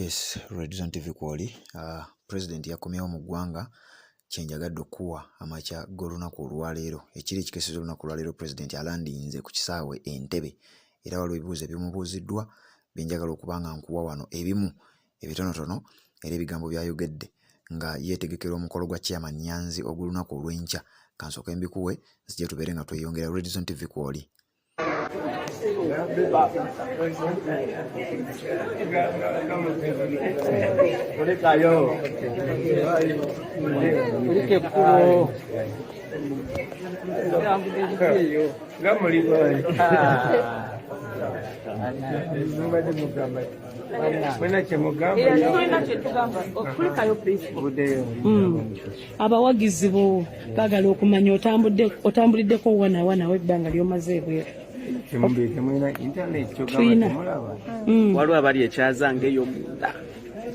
Yes, Redison TV kwoli. President yakomyewo mu ggwanga kyenjagadde okuwa amakya g'olunaku olwaleero. Ekiri ekikesezo olunaku olwaleero President alandinze ku kisaawe Entebbe. Era waliwo ebibuuzo ebimubuuziddwa byenjagala okuba nga nkuwa wano ebimu ebitonotono era ebigambo byayogedde nga yeetegekera omukolo gwa Chairman Nyanzi ogw'olunaku olw'enkya. Kansooke mbikuwe nzije tubeere nga tweyongera. Redison TV kwoli. Abawagizi bo bagala okumanya otambuliddeko wana webbanga lyomaze ebweru. Waliwo abali ekyazanga eyo munda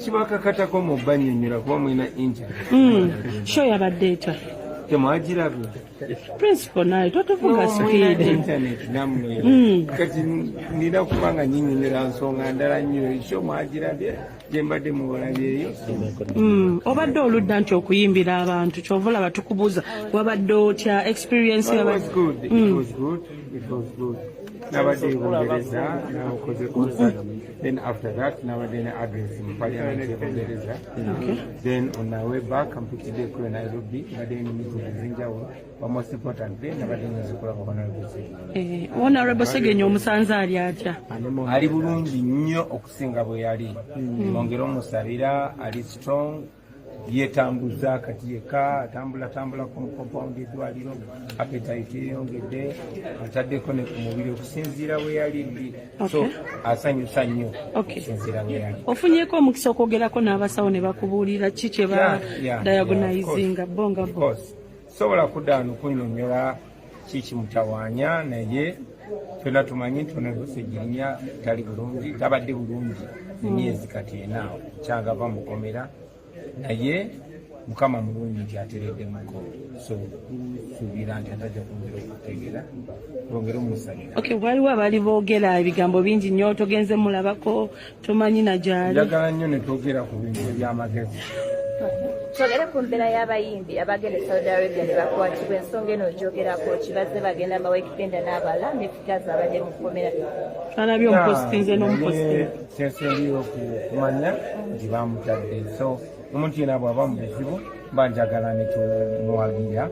kibakakatako mu banyonyola kuba mulina internet. Show yabadde etya temwagirabye principal naye totuvuga speed internet namwe kati nina kubanga nyinyonyola nsonga ndala nnyo ekyo mwagirabye gye mbadde mubalabyeyo. Obadde oludda nti okuyimbira abantu kyova olaba tukubuuza wabadde otya experience yabadde? It was good. Nabadde Bungereza nakoze concert. Then after that nabadde ne address mu parliament ya Bungereza. Then on my way back mpitidde ku Nairobi nabadde ne meeting zinjawo. But most importantly nabadde nzikola ku Honorable Sege. Honorable Sege omusanze ali atya? Ali bulungi nnyo okusinga bwe yali. Ongera omusabira ali strong. Yetambuza kati yeka atambula ku compound edwaliro appetite yongedde ataddeko ne ku mubiri okusinziira we yali. So asanyusa nnyo okusinziira we yali. Ofunyeko omukisa okwogerako n'abasawo ne bakubuulira ki kye ba diagonizing bonga bo? Sobola kuddaano kunyonyola kiki mutawaanya naye ffenna tumanyi nti onagosegirinya tali bulungi tabadde bulungi emyezi kati enaawo kyagava mukomera naye mukama mulungi nti ateredde muko so suubira nti atajja kwongera okutegeera lwongera omusalira. Waliwo abaali boogera ebigambo bingi nnyo togenze mulabako tomanyi na gyali. Njagala nnyo ne twogera ku bintu eby'amagezi. Twogere ku mbeera y'abayimbi abagenda e Saudi Arabia ne bakwatibwa ensonga eno ogyogerako kibazze bagenda amawekipenda n'abala nefikazi abadde mu kkomera. Alabye omupositinze n'omupositinze. Kyensindiira okumanya nti bamutadde. So omuntu yenna bw'aba mu buzibu mba njagala ne tumuwagira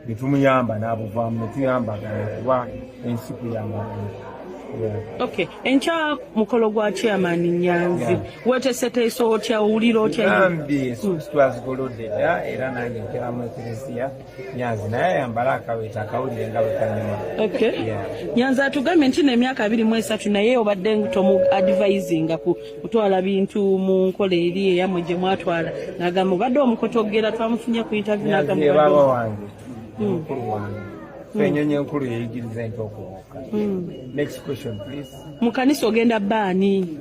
ne tumuyamba n'abuvaamu ne tuyambagana kuba ensi kuyambagana. Enkya mukolo gwa Chairman Nyanzi weeteeseteese otya owulira otya? Nambi twazigolodde dda era nange nkeramu eklesiya Nyanzi naye ayambala akaweeta akawulire nga bwe kanyuma. Nyanzi atugambye nti n'emyaka 23 naye obadde tomu advisinga ku kutwala bintu mu nkola eri eyamwe gye mwatwala n'agamba obadde omukotogera twamufunye ku interview n'agamba baba wange mukulu wange fenyonyi enkulu yeyigiriza ento okubuuka. Next question please. Mu kanisa ogenda baani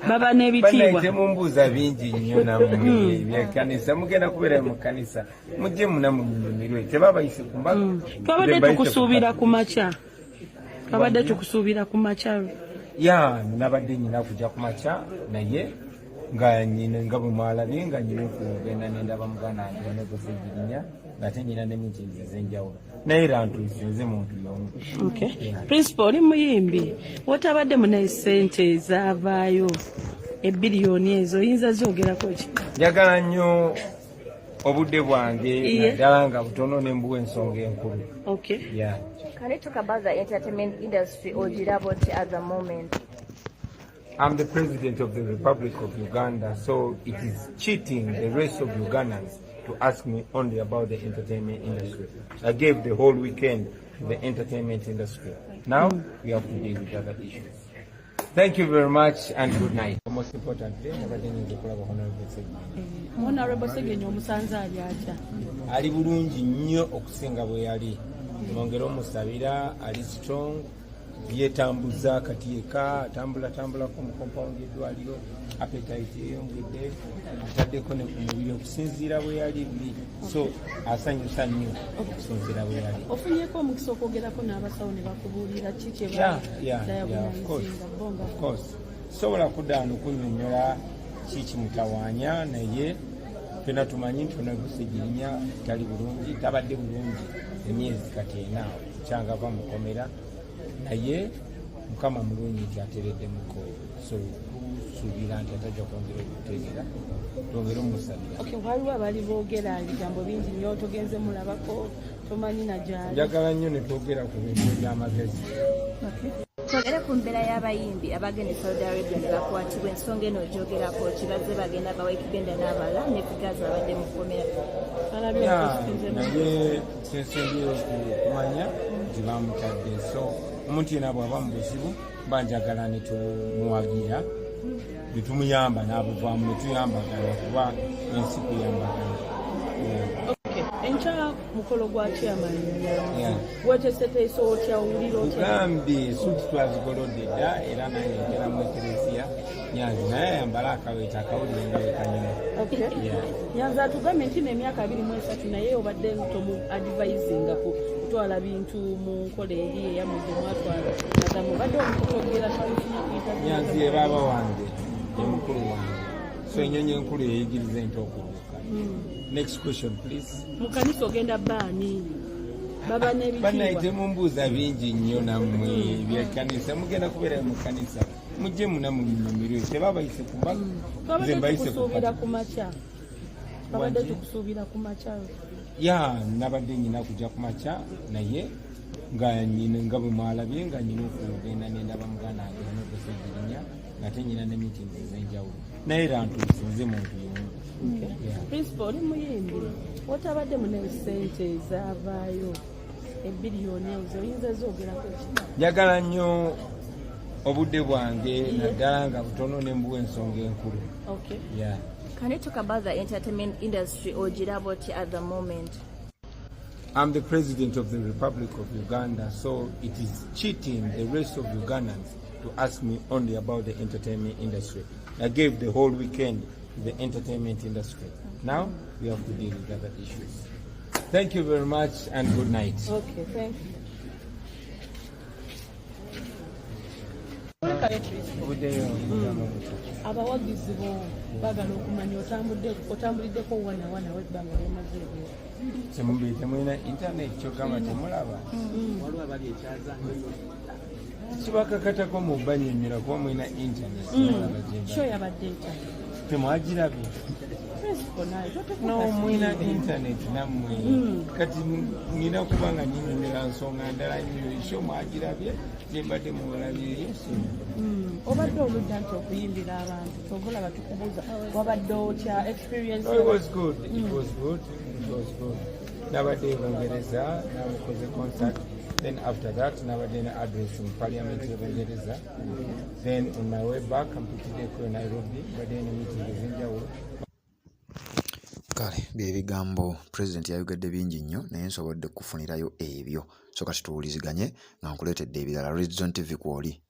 baba n'ebitiibwa temumbuuza bingi nnyo nammwe byekanisa mugenda kubeera mu kanisa mujje muna munyumirwe tebabayise kumbaga. Twabadde tukusuubira ku makya. Nabadde nyina kujja ku makya naye nga nyina nga bwe mwalabye nga nyina okugenda nendaba muganda wange banegosegirinya ngate nyina n'emitinzi ez'enjawulo naye era ntuisinze muntu y'omu. Principal oli muyimbi wotabadde munaye ssente ezavaayo ebiliyoni ezo oyinza zyogerako ki? Njagala nnyo obudde bwange naddala nga butono ne mbuwa ensonga enkulu. Can you talk about the entertainment industry ogiraboti at the moment? I'm the president of the Republic of Uganda, so it is cheating the rest of Ugandans to ask me only about the entertainment industry. I gave the whole weekend to the entertainment industry. Now we have to deal with other issues. Thank you very much and good night. Most importantly, Honorable Sege omusanze ali atya? Ali bulungi nnyo okusinga bwe yali. Mwongera omusabira ali strong. Yetambuza kati yeka atambula ku compound edwaliro appetite yongedde ataddeko ne ku mubiri okusinziira bwe yali. So asanyusa nnyo okusinziira bwe yali. Ofunyeko omukisa okwogerako n'abasawo ne bakubuulira ki kye of course. Sobola kuddaano kunyonyola kikimutawaanya naye fena tumanyi nti onagusegirinya tali bulungi tabadde bulungi emyezi kati enaawo kyangava mukomera naye mukama mulungi nti atereddemuko so tusuubira nti atajja kwongera okuteegera twongere omusabira. Waliwo abali boogera ebigambo bingi nnyo togenze mulabako tomanyi nagyali. Njagala nnyo ne twogera ku bintu eby'amagezi. Twogere ku mbeera y'abayimbi abagenda e Saudi Arabia ne bakwatibwa ensonga eno ogyogerako kibazze bagenda bawekigenda n'abala ne figazi abadde mu kkomera. Naye kyensengera okumanya nti bamutadde so omuntu yena bw'aba mu buzibu banjagala ne tumuwagira ne tumuyamba n'abuvaamu ne tuyambagana kuba ensi kuyambagana. Enkya mukolo gwa chairman weteseteesa otya owulira otya? Tugambye suuti twazigolodde dda era naye yogeramu ekereziya Nyanzi naye ayambala akaweeta akawulire nga wekanyuma. Nyanzi atugambye nti n'emyaka 23 naye obadde tomu advisinga ku kutwala bintu mu nkola eri eyamudde mwatwala nagamu badde omukutogera twalifuna kuyita Nyanzi ye baaba wange ye mukulu wange so ennyonyi enkulu eyigiriza ente okubuuka. Next question please. Mukanisa ogenda baani baba n'ebitiibwa banaite mumbuuza bingi nnyo nammwe byekanisa mugenda kubeera mu kanisa mujje muna munyumirwe tebabayise kumaka nze mbayise kusuubira ku makya babadde tukusuubira ku makya ya nabadde nyina kujja ku makya naye nga nyina nga bwe mwalabye nga nyina okugenda nendaba muganda wange n'okusegirinya ngate nyina ne meetings ez'enjawulo naye era ntuusinze muntu y'omu. Principal oli muyimbi otabadde mune ssente ezavaayo ebiliyoni ezo oyinza zogerako ki? Njagala nnyo obudde bwange naddala nga butono ne mbuwa ensonga enkulu. Can you talk about the entertainment industry Ogiraboti at the moment? I'm the president of the Republic of Uganda, so it is cheating the rest of Ugandans to ask me only about the entertainment industry. I gave the whole weekend to the entertainment industry. Now we have to deal with other issues. Thank you very much and good night. Okay, thank you. Abawagizi bo bagala okumanya otambuliddeko wanawana webbanga lyamaze ebyo temulina internet kyokama temulaba waliwo abali ekyazanga kibakakatako mu banyonyera kuba mulina internet kyo yabadde ekya temwagirabye no mulina internet nammwe kati nina kuba nga nyinyonera nsonga ndala nnyo ekyo mwagirabye gyembadde mubalabyeyo obadde oludda nti okuyimbira abantu togolaba tukubuuza wabadde otya experience? It was good. Nabadde Bungereza namukoze concert, then after that nabadde na address in parliament ya Bungereza, then on my way back mpitideko Nairobi badde ne meeting ezenjawulo. Kale byebigambo president yayogedde bingi nnyo naye nsobodde kufunirayo ebyo so kati tuwuliziganye nga nkuleetedde ebirala. Red Zone TV kwoli.